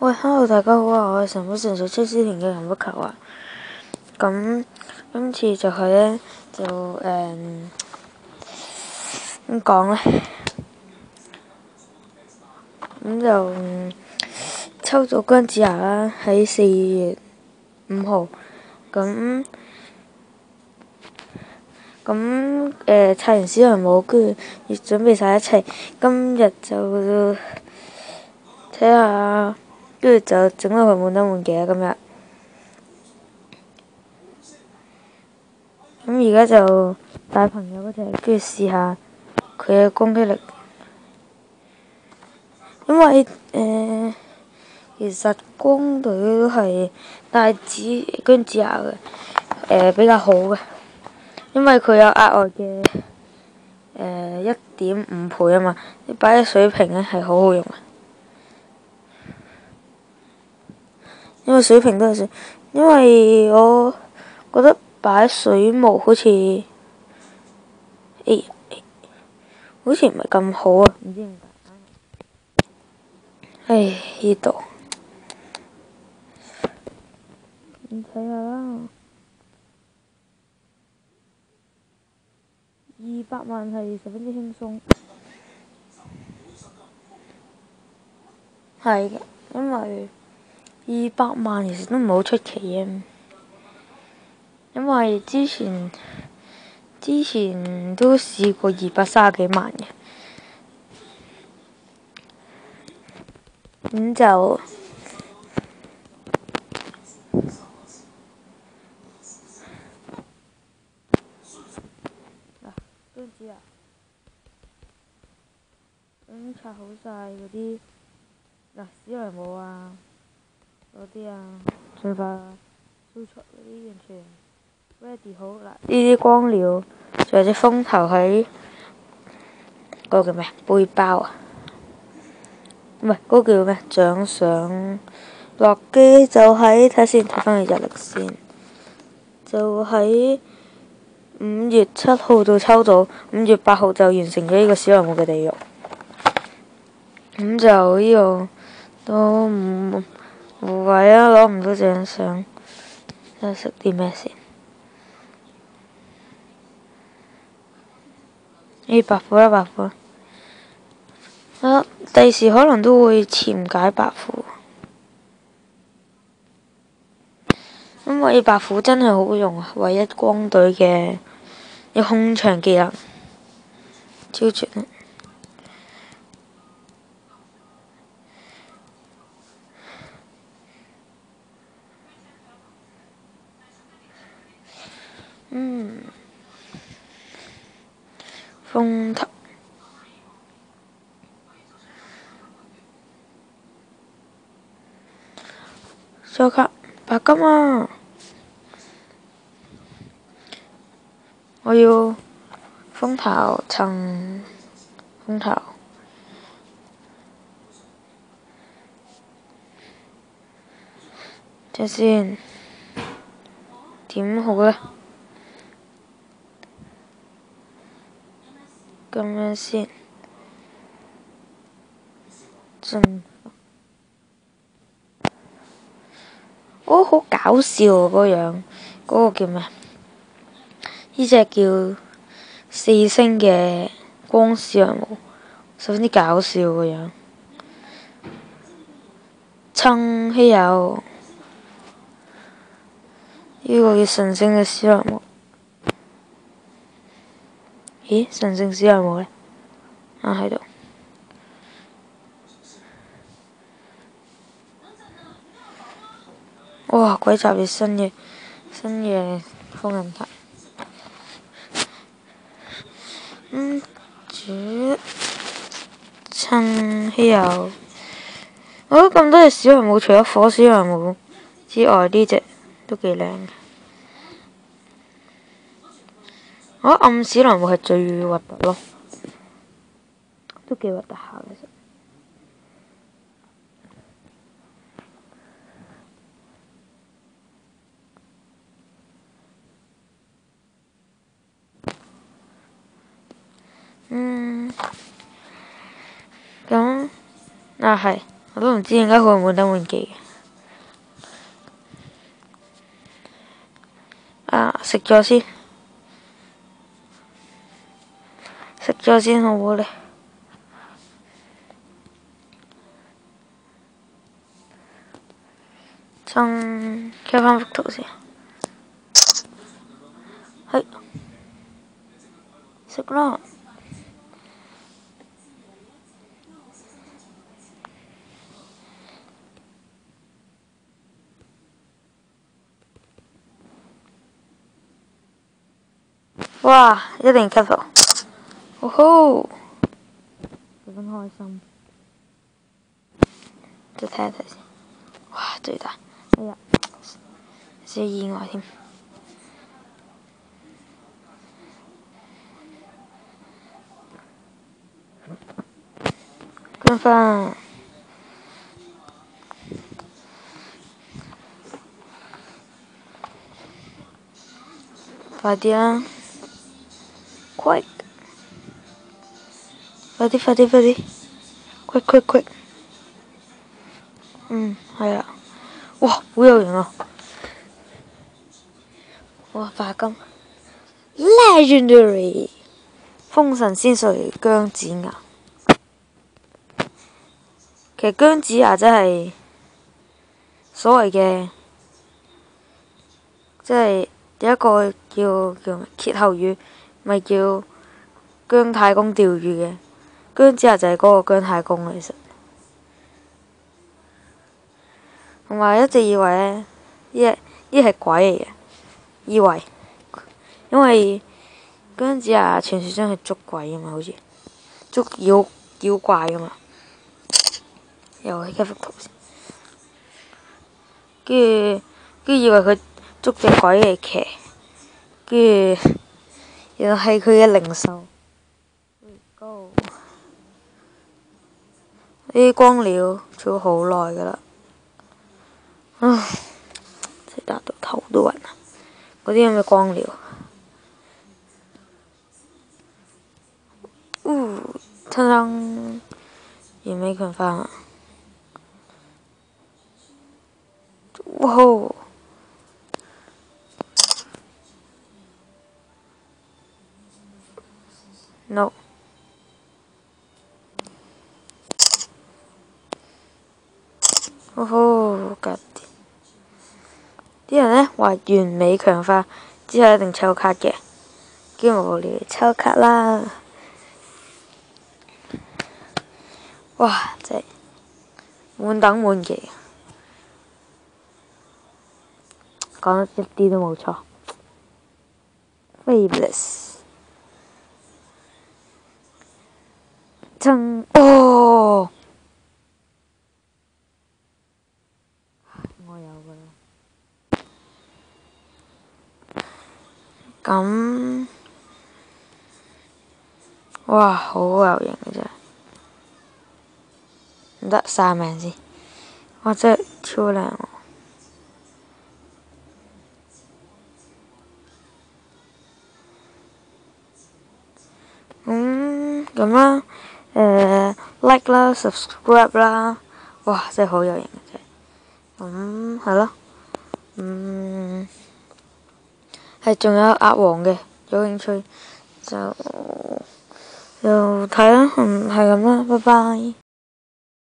喂，hello，大家好啊！我係神風神水車之田嘅陳福球啊。咁今次就係咧，就點講咧？咁就抽咗姜子牙啦，喺4月5號。咁拆完小人帽，跟住亦準備晒一齊。今日就睇下，跟住就整到佢滿得滿嘅今日。咁而家就帶朋友嗰隻，跟住試下佢嘅攻擊力。因為其實光隊都係帶姜子牙嘅，比較好嘅，因為佢有額外嘅1.5倍啊嘛，你擺喺水瓶咧係好好用嘅。因為水瓶都係水，因為我覺得擺水霧好似好似唔係咁好啊，唔知點解。呢度你睇下啦，200萬係十分之輕鬆。係嘅，因為200萬其實都唔係好出奇嘅，因為之前都試過230幾萬嘅，咁就姜子牙咁拆好晒嗰啲小人帽啊，嗰啲啊，進化輸出嗰啲完全 ready 好啦。呢啲光療，仲有隻風頭喺嗰個叫咩背包啊？唔係嗰個叫咩獎賞落機就喺睇先，睇翻佢日曆先，就喺5月7號到抽到，5月8號就完成咗呢個小人物嘅地獄。咁就呢度都無謂啊，攞唔到獎賞。睇下食啲咩先？白虎啦，白虎。第時可能都會潛解白虎，因為白虎真係好用啊！唯一光隊嘅一空場技能，超絕啊！風頭收卡白金啊！我要風頭襯風頭，睇先點好咧？咁樣先，好搞笑啊！嗰樣嗰個叫咩？呢隻叫4星嘅光小人物，十分之搞笑個樣。趁稀有，呢個叫神聖嘅小人物。咦？神聖小人物咧？喺度。哇！鬼集嘅新嘅封印塔。趁稀有。我覺得咁多隻小人物，除咗火小人物之外，呢隻都幾靚嘅。我覺得暗小人物係最核突咯，都幾核突下其實。咁係我都唔知點解佢會滿得滿記嘅。啊，食咗先，食咗先好唔好咧？開翻幅圖先。係，食啦。哇！一定吸到，哦吼！十分開心。再睇一睇先。哇！最大，哎呀，少意外添。跟翻。快啲啦！快！快啲！快！係啦。哇，好有型啊！哇，白金 Legendary 風神仙髓姜子牙。其實姜子牙真係所謂嘅，即係有一個叫歇後語，咪叫姜太公釣魚嘅。姜子牙就係嗰個姜太公啦，其實。同埋一直以為呢係鬼嚟嘅，以為，因為姜子牙傳說中係捉鬼啊嘛，好似捉妖怪噶嘛。又係一幅圖先，跟住以為佢捉隻鬼嚟騎，跟住原來係佢嘅靈獸。呢啲光料做咗好耐噶啦。真係打到頭都暈啊！嗰啲咁嘅光療，吞吞完美強化，哇吼 ！No， 哇吼，搞掂！啲人呢話完美強化之後一定抽卡嘅，跟住無聊抽卡啦。哇！真係滿等滿記，講得一啲都冇錯。Fabulous， 哦！我有㗎啦。咁，哇！好有型嘅真係。唔得，曬命先。哇！真係超靚喎。咁啦，like 啦 ，subscribe 啦。哇！真係好有型嘅真係。係咯。係仲有鴨王嘅，有興趣就睇啦。係咁啦，拜拜。